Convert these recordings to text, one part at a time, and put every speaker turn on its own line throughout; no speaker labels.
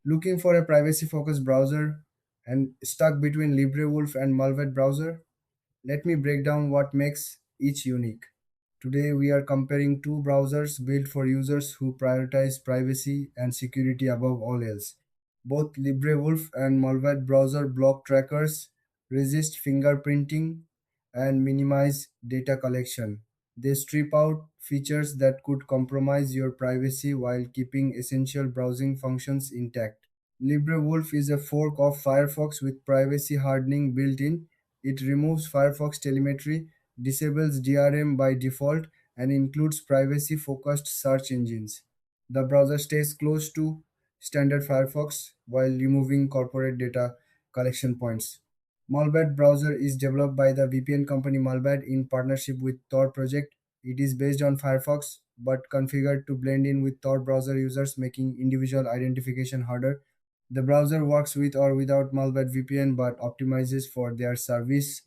Looking for a privacy focused browser and stuck between LibreWolf and Mullvad Browser? Let me break down what makes each unique. Today, we are comparing two browsers built for users who prioritize privacy and security above all else. Both LibreWolf and Mullvad Browser block trackers, resist fingerprinting, and minimize data collection. They strip out features that could compromise your privacy while keeping essential browsing functions intact. LibreWolf is a fork of Firefox with privacy hardening built in. It removes Firefox telemetry, disables DRM by default, and includes privacy focused search engines. The browser stays close to standard Firefox while removing corporate data collection points. Mullvad Browser is developed by the VPN company Mullvad in partnership with Tor project. It is based on Firefox but configured to blend in with Tor browser users, making individual identification harder. The browser works with or without Mullvad VPN but optimizes for their service.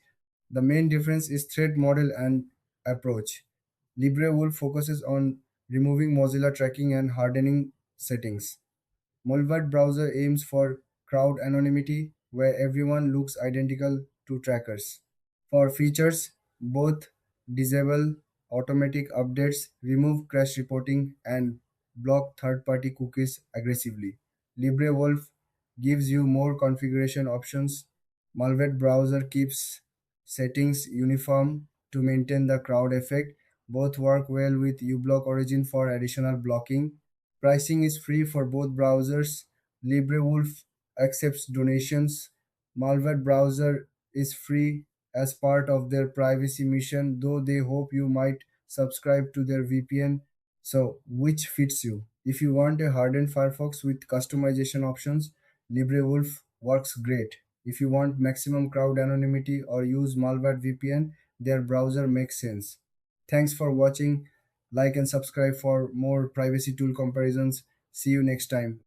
The main difference is threat model and approach. LibreWolf focuses on removing Mozilla tracking and hardening settings. Mullvad browser aims for crowd anonymity, where everyone looks identical to trackers. For features, both disable automatic updates, remove crash reporting, and block third party cookies aggressively. LibreWolf gives you more configuration options. Mullvad browser keeps settings uniform to maintain the crowd effect. Both work well with uBlock Origin for additional blocking. Pricing is free for both browsers. LibreWolf accepts donations. Mullvad browser is free as part of their privacy mission, though they hope you might subscribe to their VPN. So, which fits you? If you want a hardened Firefox with customization options, LibreWolf works great. If you want maximum crowd anonymity or use Mullvad VPN, their browser makes sense. Thanks for watching. Like and subscribe for more privacy tool comparisons. See you next time.